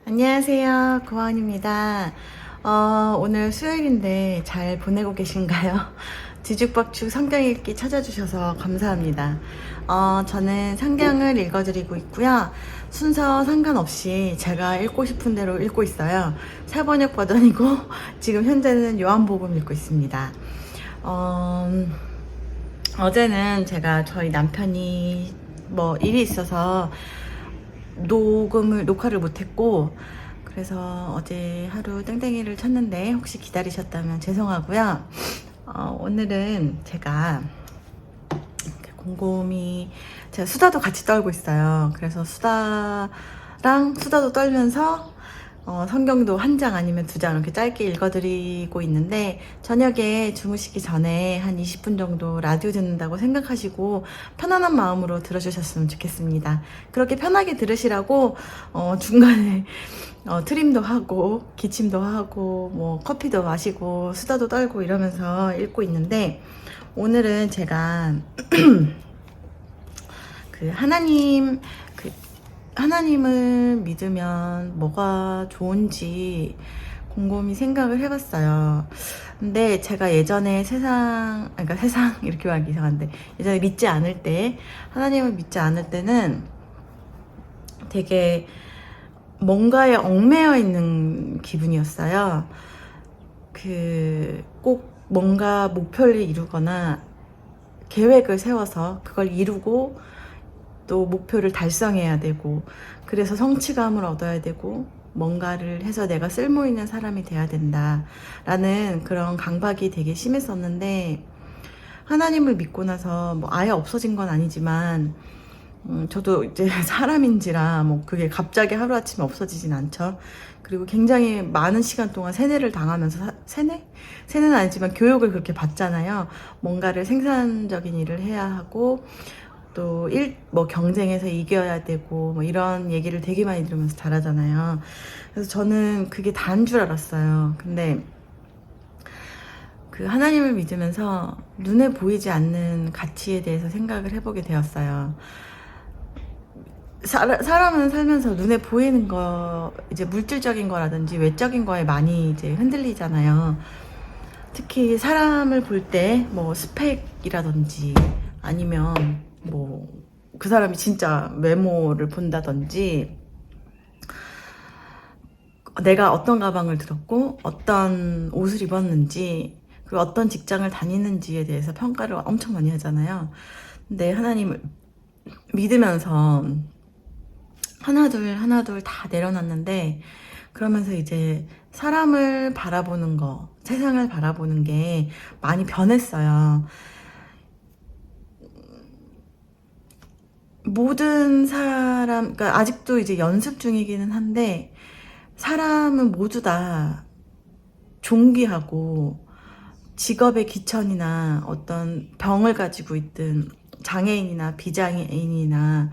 안녕하세요. 고아원입니다. 오늘 수요일인데 잘 보내고 계신가요? 뒤죽박죽 성경 읽기 찾아주셔서 감사합니다. 저는 성경을 읽어드리고 있고요. 순서 상관없이 제가 읽고 싶은 대로 읽고 있어요. 사번역 버전이고 지금 현재는 요한복음 읽고 있습니다. 어제는 제가 저희 남편이 일이 있어서 녹화를 못했고, 그래서 어제 하루 땡땡이를 쳤는데 혹시 기다리셨다면 죄송하고요. 오늘은 제가 곰곰이 제가 수다도 같이 떨고 있어요. 그래서 수다도 떨면서 성경도 한 장 아니면 두 장 이렇게 짧게 읽어드리고 있는데, 저녁에 주무시기 전에 한 20분 정도 라디오 듣는다고 생각하시고 편안한 마음으로 들어주셨으면 좋겠습니다. 그렇게 편하게 들으시라고 중간에 트림도 하고 기침도 하고 커피도 마시고 수다도 떨고 이러면서 읽고 있는데, 오늘은 제가 하나님을 믿으면 뭐가 좋은지 곰곰이 생각을 해봤어요. 근데 제가 예전에 세상 이렇게 말하기 이상한데, 예전에 하나님을 믿지 않을 때는 되게 뭔가에 얽매여 있는 기분이었어요. 꼭 뭔가 목표를 이루거나 계획을 세워서 그걸 이루고 또 목표를 달성해야 되고, 그래서 성취감을 얻어야 되고, 뭔가를 해서 내가 쓸모 있는 사람이 돼야 된다라는 그런 강박이 되게 심했었는데, 하나님을 믿고 나서 아예 없어진 건 아니지만, 저도 이제 사람인지라 그게 갑자기 하루아침에 없어지진 않죠. 그리고 굉장히 많은 시간 동안 세뇌를 당하면서, 세뇌는 아니지만 교육을 그렇게 받잖아요. 뭔가를 생산적인 일을 해야 하고, 또 경쟁에서 이겨야 되고 이런 얘기를 되게 많이 들으면서 자라잖아요. 그래서 저는 그게 다인 줄 알았어요. 근데 하나님을 믿으면서 눈에 보이지 않는 가치에 대해서 생각을 해보게 되었어요. 사람은 살면서 눈에 보이는 거, 이제 물질적인 거라든지 외적인 거에 많이 이제 흔들리잖아요. 특히 사람을 볼 때 스펙이라든지 아니면 그 사람이 진짜 외모를 본다든지, 내가 어떤 가방을 들었고 어떤 옷을 입었는지, 그리고 어떤 직장을 다니는지에 대해서 평가를 엄청 많이 하잖아요. 근데 하나님을 믿으면서 하나둘 다 내려놨는데, 그러면서 이제 사람을 바라보는 거, 세상을 바라보는 게 많이 변했어요. 모든 사람, 그러니까 아직도 이제 연습 중이기는 한데, 사람은 모두 다 존귀하고, 직업의 기천이나 어떤 병을 가지고 있든, 장애인이나 비장애인이나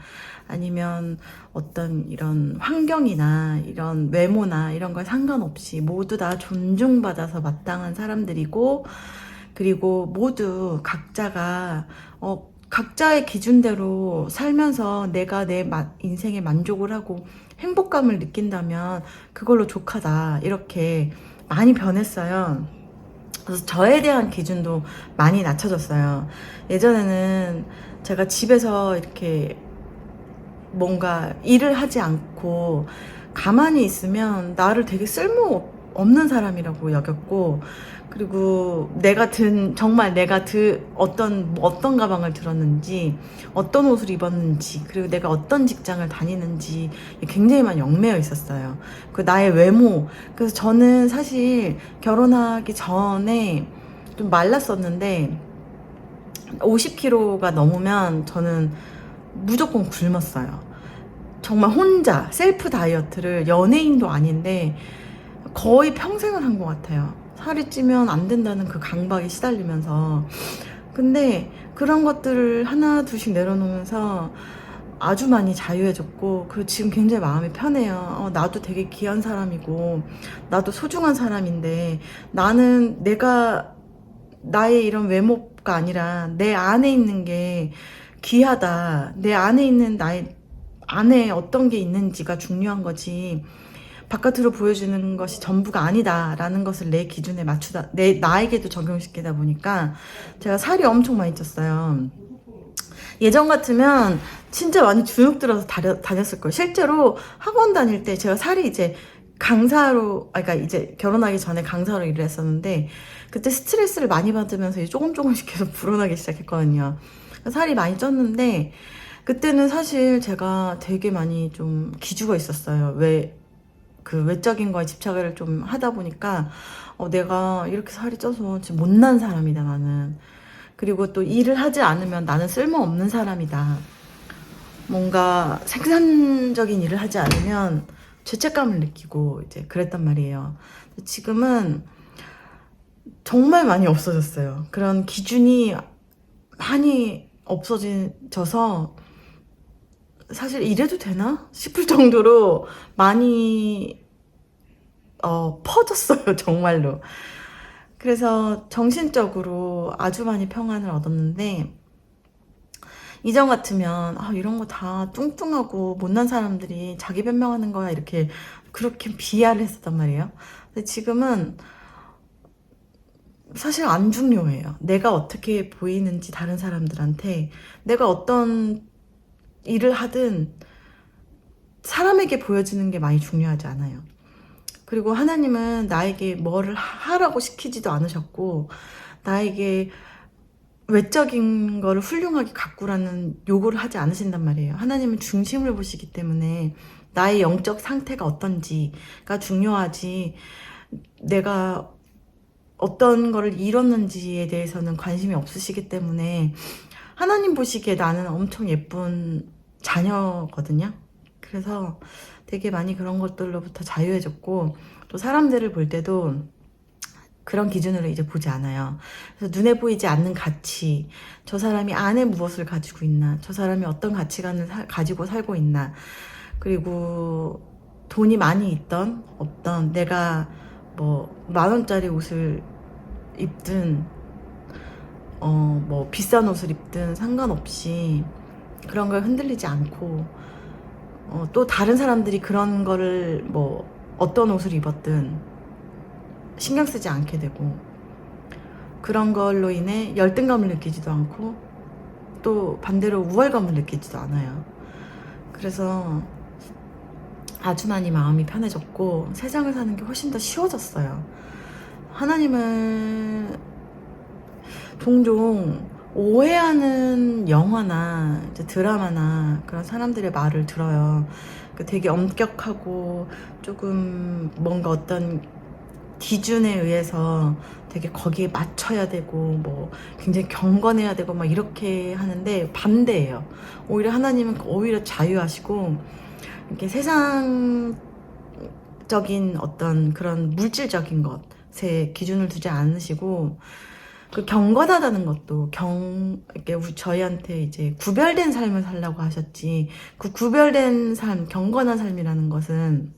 아니면 어떤 이런 환경이나 이런 외모나 이런 걸 상관없이 모두 다 존중받아서 마땅한 사람들이고, 그리고 모두 각자의 기준대로 살면서 내가 내 인생에 만족을 하고 행복감을 느낀다면 그걸로 족하다, 이렇게 많이 변했어요. 그래서 저에 대한 기준도 많이 낮춰졌어요. 예전에는 제가 집에서 이렇게 뭔가 일을 하지 않고 가만히 있으면 나를 되게 쓸모없는 사람이라고 여겼고, 그리고 정말 내가 어떤 가방을 들었는지, 어떤 옷을 입었는지, 그리고 내가 어떤 직장을 다니는지 굉장히 많이 얽매여 있었어요. 나의 외모. 그래서 저는 사실 결혼하기 전에 좀 말랐었는데, 50kg가 넘으면 저는 무조건 굶었어요. 정말 혼자 셀프 다이어트를, 연예인도 아닌데 거의 평생을 한 것 같아요. 살이 찌면 안 된다는 그 강박에 시달리면서. 근데 그런 것들을 하나 둘씩 내려놓으면서 아주 많이 자유해졌고, 그리고 지금 굉장히 마음이 편해요. 나도 되게 귀한 사람이고 나도 소중한 사람인데, 나는 나의 이런 외모가 아니라 내 안에 있는 게 귀하다, 내 안에 있는 나의 안에 어떤 게 있는지가 중요한 거지, 바깥으로 보여주는 것이 전부가 아니다라는 것을 내 기준에 맞추다, 나에게도 적용시키다 보니까 제가 살이 엄청 많이 쪘어요. 예전 같으면 진짜 많이 주눅 들어서 다녔을 거예요. 실제로 학원 다닐 때 제가 살이 이제 강사로, 그러니까 이제 결혼하기 전에 강사로 일을 했었는데, 그때 스트레스를 많이 받으면서 조금씩 계속 불어나기 시작했거든요. 살이 많이 쪘는데, 그때는 사실 제가 되게 많이 좀 기죽어 있었어요. 그 외적인 거에 집착을 좀 하다 보니까, 내가 이렇게 살이 쪄서 진짜 못난 사람이다, 나는. 그리고 또 일을 하지 않으면 나는 쓸모없는 사람이다. 뭔가 생산적인 일을 하지 않으면 죄책감을 느끼고 이제 그랬단 말이에요. 지금은 정말 많이 없어졌어요. 그런 기준이 많이 없어져서 사실 이래도 되나 싶을 정도로 많이 퍼졌어요, 정말로. 그래서 정신적으로 아주 많이 평안을 얻었는데, 이전 같으면 이런 거 다 뚱뚱하고 못난 사람들이 자기 변명하는 거야, 이렇게 그렇게 비하를 했었단 말이에요. 근데 지금은 사실 안 중요해요. 내가 어떻게 보이는지 다른 사람들한테, 내가 어떤 일을 하든 사람에게 보여지는 게 많이 중요하지 않아요. 그리고 하나님은 나에게 뭐를 하라고 시키지도 않으셨고, 나에게 외적인 거를 훌륭하게 가꾸라는 요구를 하지 않으신단 말이에요. 하나님은 중심을 보시기 때문에 나의 영적 상태가 어떤지가 중요하지, 내가 어떤 거를 이뤘는지에 대해서는 관심이 없으시기 때문에, 하나님 보시기에 나는 엄청 예쁜 자녀거든요. 그래서 되게 많이 그런 것들로부터 자유해졌고, 또 사람들을 볼 때도 그런 기준으로 이제 보지 않아요. 그래서 눈에 보이지 않는 가치, 저 사람이 안에 무엇을 가지고 있나, 저 사람이 어떤 가치관을 가지고 살고 있나, 그리고 돈이 많이 있던 없던, 내가 뭐 10,000원짜리 옷을 입든 뭐 비싼 옷을 입든 상관없이 그런 걸 흔들리지 않고, 또 다른 사람들이 그런 거를 뭐 어떤 옷을 입었든 신경 쓰지 않게 되고, 그런 걸로 인해 열등감을 느끼지도 않고 또 반대로 우월감을 느끼지도 않아요. 그래서 아주 많이 마음이 편해졌고 세상을 사는 게 훨씬 더 쉬워졌어요. 하나님을 종종 오해하는 영화나 이제 드라마나 그런 사람들의 말을 들어요. 되게 엄격하고 조금 뭔가 어떤 기준에 의해서 되게 거기에 맞춰야 되고 뭐 굉장히 경건해야 되고 막 이렇게 하는데, 반대예요. 오히려 하나님은 오히려 자유하시고, 이렇게 세상적인 어떤 그런 물질적인 것에 기준을 두지 않으시고, 그 경건하다는 것도 이렇게 저희한테 이제 구별된 삶을 살라고 하셨지, 그 구별된 삶, 경건한 삶이라는 것은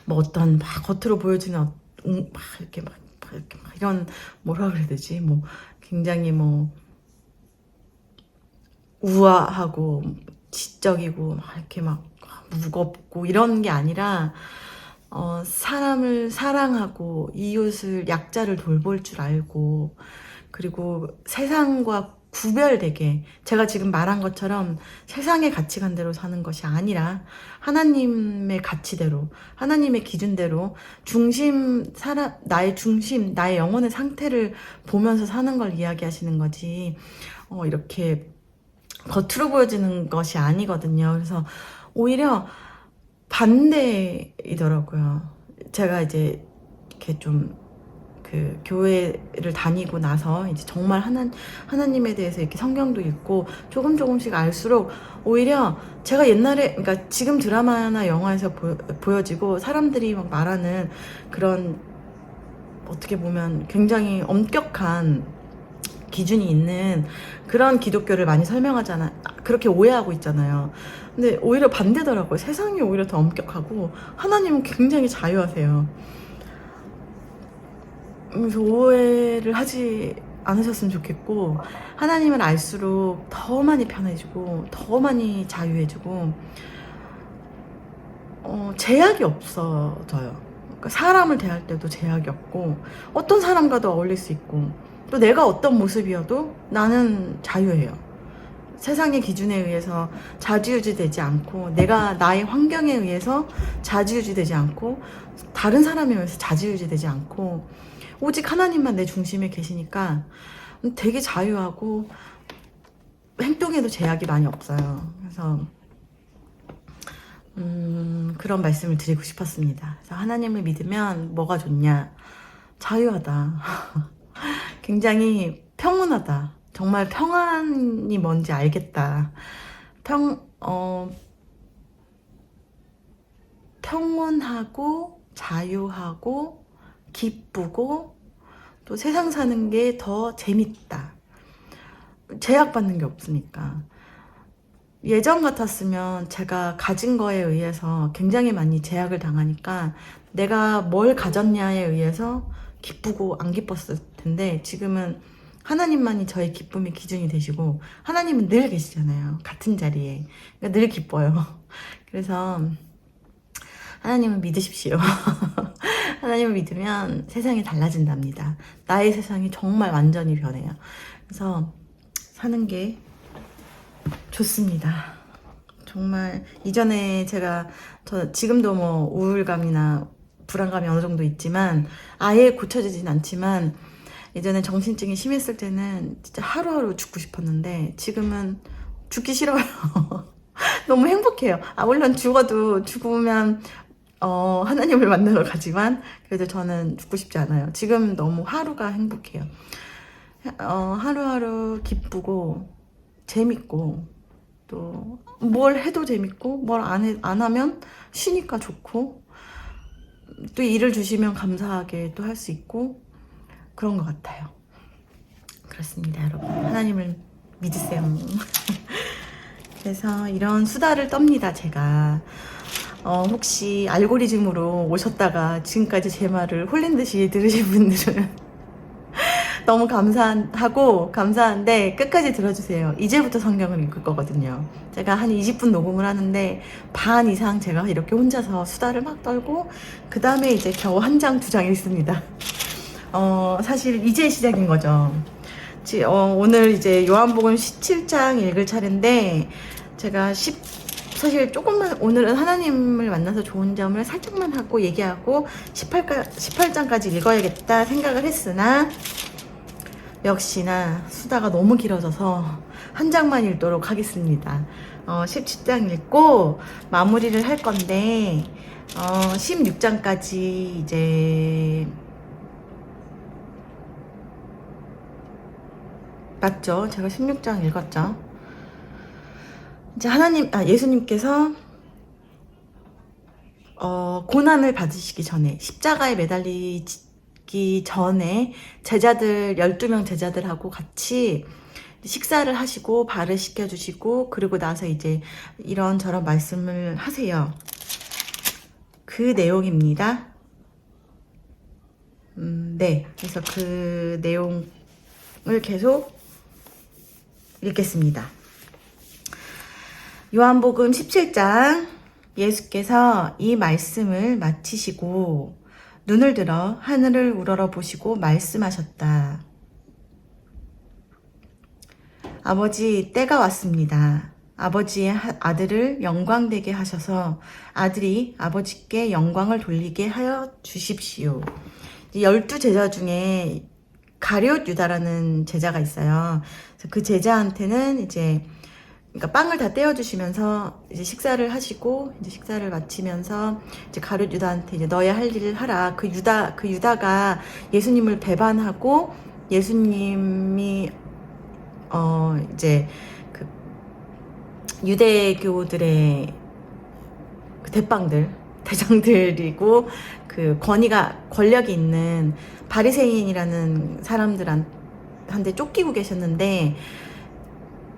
뭐 어떤 막 겉으로 보여지는 막 이렇게 이런, 뭐라 그래야 되지, 뭐 굉장히 뭐 우아하고 지적이고 막 이렇게 막 무겁고 이런 게 아니라, 사람을 사랑하고 이웃을, 약자를 돌볼 줄 알고, 그리고 세상과 구별되게, 제가 지금 말한 것처럼 세상의 가치관대로 사는 것이 아니라 하나님의 가치대로, 하나님의 기준대로 나의 중심, 나의 영혼의 상태를 보면서 사는 걸 이야기하시는 거지, 이렇게 겉으로 보여지는 것이 아니거든요. 그래서 오히려 반대이더라고요. 제가 이제 이렇게 좀 그 교회를 다니고 나서 이제 정말 하나님에 대해서 이렇게 성경도 읽고 조금씩 알수록, 오히려 제가 옛날에, 그러니까 지금 드라마나 영화에서 보여지고 사람들이 막 말하는 그런, 어떻게 보면 굉장히 엄격한 기준이 있는 그런 기독교를 많이 설명하잖아, 그렇게 오해하고 있잖아요. 근데 오히려 반대더라고요. 세상이 오히려 더 엄격하고 하나님은 굉장히 자유하세요. 그래서 오해를 하지 않으셨으면 좋겠고, 하나님을 알수록 더 많이 편해지고 더 많이 자유해지고, 제약이 없어져요. 그러니까 사람을 대할 때도 제약이 없고 어떤 사람과도 어울릴 수 있고 또 내가 어떤 모습이어도 나는 자유해요. 세상의 기준에 의해서 좌지우지되지 않고 내가 나의 환경에 의해서 좌지우지되지 않고 다른 사람에 의해서 좌지우지되지 않고 오직 하나님만 내 중심에 계시니까 되게 자유하고 행동에도 제약이 많이 없어요. 그래서 그런 말씀을 드리고 싶었습니다. 그래서 하나님을 믿으면 뭐가 좋냐? 자유하다. 굉장히 평온하다. 정말 평안이 뭔지 알겠다. 평온하고 자유하고 기쁘고 또 세상 사는 게 더 재밌다. 제약받는 게 없으니까. 예전 같았으면 제가 가진 거에 의해서 굉장히 많이 제약을 당하니까 내가 뭘 가졌냐에 의해서 기쁘고 안 기뻤을 텐데 지금은 하나님만이 저의 기쁨의 기준이 되시고 하나님은 늘 계시잖아요. 같은 자리에. 그러니까 늘 기뻐요. 그래서 하나님을 믿으십시오. 하나님을 믿으면 세상이 달라진답니다. 나의 세상이 정말 완전히 변해요. 그래서 사는 게 좋습니다. 정말 이전에 저 지금도 뭐 우울감이나 불안감이 어느 정도 있지만 아예 고쳐지진 않지만 예전에 정신증이 심했을 때는 진짜 하루하루 죽고 싶었는데 지금은 죽기 싫어요. 너무 행복해요. 물론 죽으면 하나님을 만나러 가지만 그래도 저는 죽고 싶지 않아요. 지금 너무 하루가 행복해요. 하루하루 기쁘고 재밌고 또 뭘 해도 재밌고 뭘 안 하면 쉬니까 좋고 또 일을 주시면 감사하게 또 할 수 있고 그런 것 같아요. 그렇습니다, 여러분. 하나님을 믿으세요. 그래서 이런 수다를 떱니다, 제가. 혹시 알고리즘으로 오셨다가 지금까지 제 말을 홀린 듯이 들으신 분들은 너무 감사한데 끝까지 들어주세요. 이제부터 성경을 읽을 거거든요. 제가 한 20분 녹음을 하는데 반 이상 제가 이렇게 혼자서 수다를 막 떨고 그 다음에 이제 겨우 한 장, 두 장 읽습니다. 사실 이제 시작인 거죠. 오늘 이제 요한복음 17장 읽을 차례인데 제가 사실 조금만 오늘은 하나님을 만나서 좋은 점을 살짝만 하고 얘기하고 18장까지 읽어야겠다 생각을 했으나 역시나 수다가 너무 길어져서 한 장만 읽도록 하겠습니다. 17장 읽고 마무리를 할 건데 16장까지 이제 맞죠? 제가 16장 읽었죠. 이제 예수님께서 고난을 받으시기 전에 십자가에 매달리기 전에 12명 제자들하고 같이 식사를 하시고 발을 씻겨주시고 그리고 나서 이제 이런저런 말씀을 하세요. 그 내용입니다. 네. 그래서 그 내용을 계속 읽겠습니다. 요한복음 17장 예수께서 이 말씀을 마치시고 눈을 들어 하늘을 우러러 보시고 말씀하셨다. 아버지, 때가 왔습니다. 아버지의 아들을 영광되게 하셔서 아들이 아버지께 영광을 돌리게 하여 주십시오. 12제자 중에 가룟 유다라는 제자가 있어요. 그래서 그 제자한테는 이제 그러니까 빵을 다 떼어주시면서 이제 식사를 하시고 이제 식사를 마치면서 이제 가룟 유다한테 이제 너의 할 일을 하라. 그 유다가 예수님을 배반하고 예수님이 이제 그 유대교들의 그 대장들이고 그 권력이 있는 바리새인이라는 사람들한테 쫓기고 계셨는데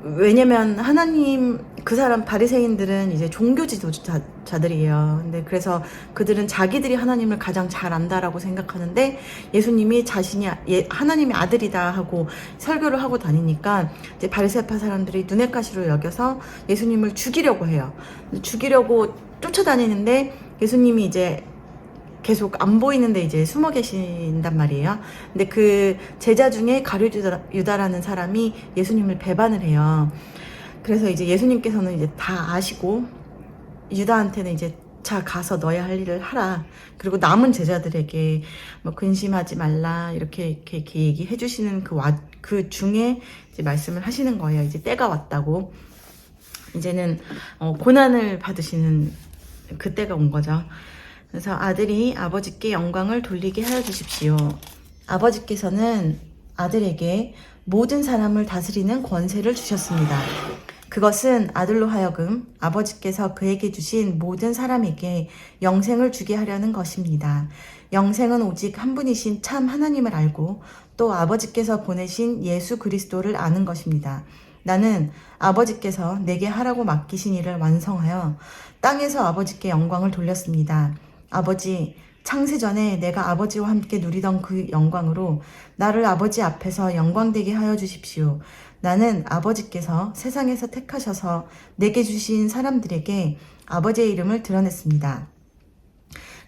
왜냐면 하나님, 그 사람 바리새인들은 이제 종교 지도자들이에요. 근데 그래서 그들은 자기들이 하나님을 가장 잘 안다라고 생각하는데, 예수님이 자신이 하나님의 아들이다 하고 설교를 하고 다니니까 이제 바리새파 사람들이 눈엣 가시로 여겨서 예수님을 죽이려고 해요. 죽이려고 쫓아다니는데 예수님이 이제 계속 안 보이는데 이제 숨어 계신단 말이에요. 근데 그 제자 중에 가룟 유다라는 사람이 예수님을 배반을 해요. 그래서 이제 예수님께서는 이제 다 아시고 유다한테는 이제 자 가서 너의 할 일을 하라. 그리고 남은 제자들에게 뭐 근심하지 말라 이렇게 얘기해 주시는 그 중에 이제 말씀을 하시는 거예요. 이제 때가 왔다고. 이제는 고난을 받으시는 그 때가 온 거죠. 그래서 아들이 아버지께 영광을 돌리게 하여 주십시오. 아버지께서는 아들에게 모든 사람을 다스리는 권세를 주셨습니다. 그것은 아들로 하여금 아버지께서 그에게 주신 모든 사람에게 영생을 주게 하려는 것입니다. 영생은 오직 한 분이신 참 하나님을 알고 또 아버지께서 보내신 예수 그리스도를 아는 것입니다. 나는 아버지께서 내게 하라고 맡기신 일을 완성하여 땅에서 아버지께 영광을 돌렸습니다. 아버지, 창세전에 내가 아버지와 함께 누리던 그 영광으로 나를 아버지 앞에서 영광되게 하여 주십시오. 나는 아버지께서 세상에서 택하셔서 내게 주신 사람들에게 아버지의 이름을 드러냈습니다.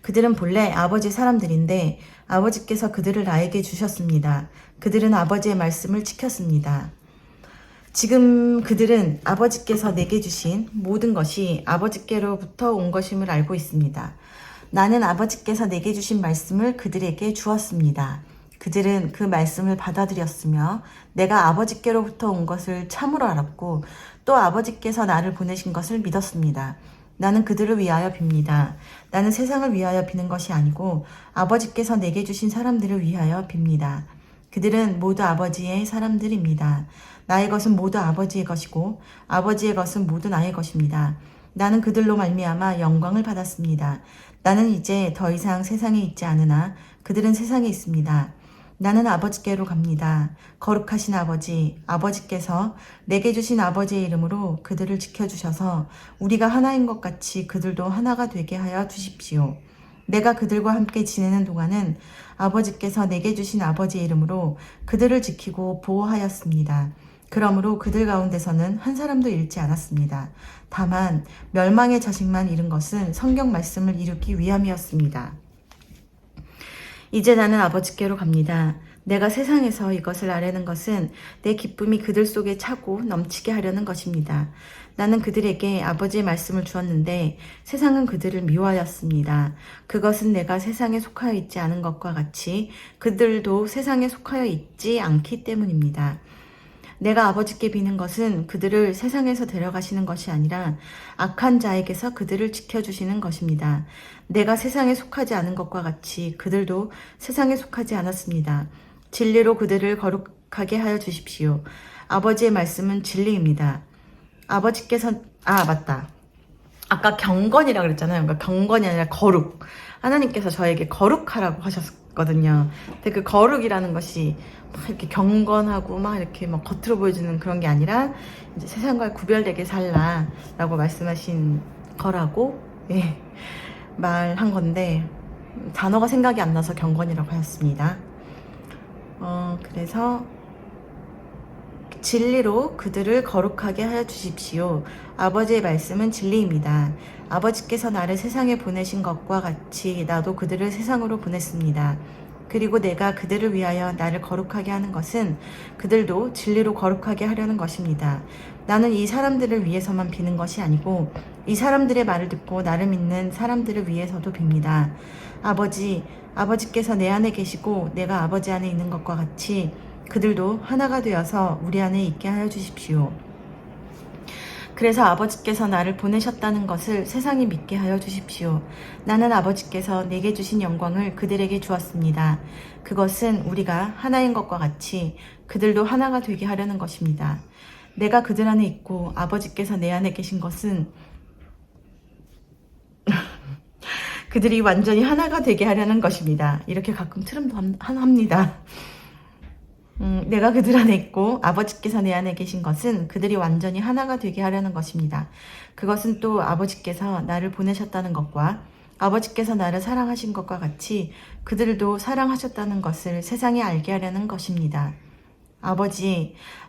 그들은 본래 아버지 사람들인데 아버지께서 그들을 나에게 주셨습니다. 그들은 아버지의 말씀을 지켰습니다. 지금 그들은 아버지께서 내게 주신 모든 것이 아버지께로부터 온 것임을 알고 있습니다. 나는 아버지께서 내게 주신 말씀을 그들에게 주었습니다. 그들은 그 말씀을 받아들였으며 내가 아버지께로부터 온 것을 참으로 알았고 또 아버지께서 나를 보내신 것을 믿었습니다. 나는 그들을 위하여 빕니다. 나는 세상을 위하여 비는 것이 아니고 아버지께서 내게 주신 사람들을 위하여 빕니다. 그들은 모두 아버지의 사람들입니다. 나의 것은 모두 아버지의 것이고 아버지의 것은 모두 나의 것입니다. 나는 그들로 말미암아 영광을 받았습니다. 나는 이제 더 이상 세상에 있지 않으나 그들은 세상에 있습니다. 나는 아버지께로 갑니다. 거룩하신 아버지, 아버지께서 내게 주신 아버지의 이름으로 그들을 지켜주셔서 우리가 하나인 것 같이 그들도 하나가 되게 하여 주십시오. 내가 그들과 함께 지내는 동안은 아버지께서 내게 주신 아버지의 이름으로 그들을 지키고 보호하였습니다. 그러므로 그들 가운데서는 한 사람도 잃지 않았습니다. 다만 멸망의 자식만 잃은 것은 성경 말씀을 이루기 위함이었습니다. 이제 나는 아버지께로 갑니다. 내가 세상에서 이것을 아뢰는 것은 내 기쁨이 그들 속에 차고 넘치게 하려는 것입니다. 나는 그들에게 아버지의 말씀을 주었는데 세상은 그들을 미워하였습니다. 그것은 내가 세상에 속하여 있지 않은 것과 같이 그들도 세상에 속하여 있지 않기 때문입니다. 내가 아버지께 비는 것은 그들을 세상에서 데려가시는 것이 아니라 악한 자에게서 그들을 지켜주시는 것입니다. 내가 세상에 속하지 않은 것과 같이 그들도 세상에 속하지 않았습니다. 진리로 그들을 거룩하게 하여 주십시오. 아버지의 말씀은 진리입니다. 아버지께서 맞다. 아까 경건이라고 그랬잖아요. 그러니까 경건이 아니라 거룩. 하나님께서 저에게 거룩하라고 하셨거든요. 근데 그 거룩이라는 것이 막 이렇게 경건하고 막 이렇게 막 겉으로 보여주는 그런 게 아니라 이제 세상과 구별되게 살라라고 말씀하신 거라고 말한 건데 단어가 생각이 안 나서 경건이라고 하였습니다. 그래서 진리로 그들을 거룩하게 하여 주십시오. 아버지의 말씀은 진리입니다. 아버지께서 나를 세상에 보내신 것과 같이 나도 그들을 세상으로 보냈습니다. 그리고 내가 그들을 위하여 나를 거룩하게 하는 것은 그들도 진리로 거룩하게 하려는 것입니다. 나는 이 사람들을 위해서만 비는 것이 아니고 이 사람들의 말을 듣고 나를 믿는 사람들을 위해서도 빕니다. 아버지께서 내 안에 계시고 내가 아버지 안에 있는 것과 같이 그들도 하나가 되어서 우리 안에 있게 하여 주십시오. 그래서 아버지께서 나를 보내셨다는 것을 세상이 믿게 하여 주십시오. 나는 아버지께서 내게 주신 영광을 그들에게 주었습니다. 그것은 우리가 하나인 것과 같이 그들도 하나가 되게 하려는 것입니다. 내가 그들 안에 있고 아버지께서 내 안에 계신 것은 그들이 완전히 하나가 되게 하려는 것입니다. 이렇게 가끔 트름도 합니다. 내가 그들 안에 있고 아버지께서 내 안에 계신 것은 그들이 완전히 하나가 되게 하려는 것입니다. 그것은 또 아버지께서 나를 보내셨다는 것과 아버지께서 나를 사랑하신 것과 같이 그들도 사랑하셨다는 것을 세상에 알게 하려는 것입니다.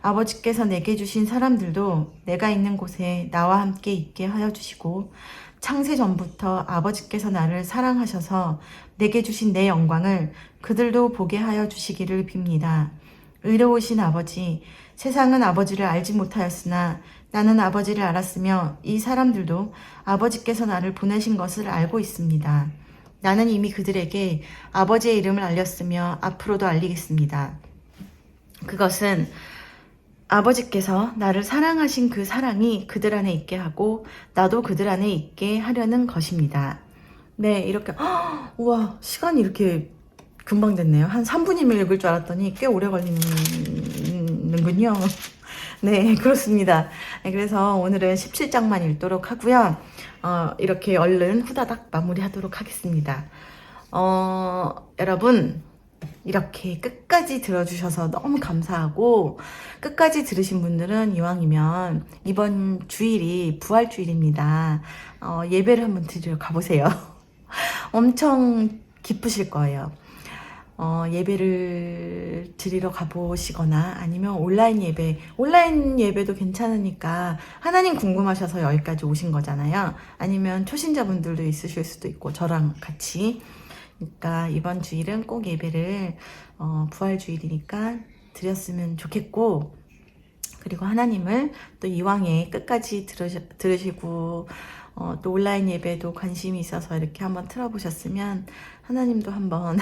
아버지께서 내게 주신 사람들도 내가 있는 곳에 나와 함께 있게 하여 주시고 창세 전부터 아버지께서 나를 사랑하셔서 내게 주신 내 영광을 그들도 보게 하여 주시기를 빕니다. 의로우신 아버지, 세상은 아버지를 알지 못하였으나 나는 아버지를 알았으며 이 사람들도 아버지께서 나를 보내신 것을 알고 있습니다. 나는 이미 그들에게 아버지의 이름을 알렸으며 앞으로도 알리겠습니다. 그것은 아버지께서 나를 사랑하신 그 사랑이 그들 안에 있게 하고 나도 그들 안에 있게 하려는 것입니다. 네, 이렇게 우와, 시간이 이렇게 금방 됐네요. 한 3분이면 읽을 줄 알았더니 꽤 오래 걸리는군요. 네, 그렇습니다. 네, 그래서 오늘은 17장만 읽도록 하고요. 이렇게 얼른 후다닥 마무리하도록 하겠습니다. 여러분, 이렇게 끝까지 들어주셔서 너무 감사하고, 끝까지 들으신 분들은 이왕이면 이번 주일이 부활주일입니다. 예배를 한번 드리러 가보세요. 엄청 기쁘실 거예요. 예배를 드리러 가보시거나 아니면 온라인 예배도 괜찮으니까 하나님 궁금하셔서 여기까지 오신 거잖아요. 아니면 초신자분들도 있으실 수도 있고 저랑 같이. 그러니까 이번 주일은 꼭 예배를 부활주일이니까 드렸으면 좋겠고, 그리고 하나님을 또 이왕에 끝까지 들으시고 또 온라인 예배도 관심이 있어서 이렇게 한번 틀어보셨으면 하나님도 한번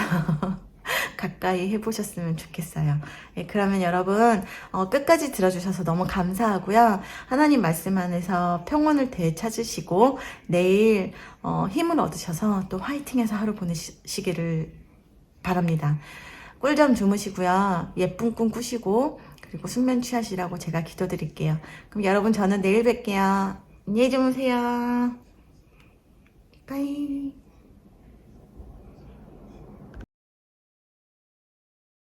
가까이 해보셨으면 좋겠어요. 네, 그러면 여러분 끝까지 들어주셔서 너무 감사하고요. 하나님 말씀 안에서 평온을 되찾으시고 내일 힘을 얻으셔서 또 화이팅해서 하루 보내시기를 바랍니다. 꿀잠 주무시고요. 예쁜 꿈 꾸시고 그리고 숙면 취하시라고 제가 기도드릴게요. 그럼 여러분 저는 내일 뵐게요. 안녕히 주무세요. 빠이.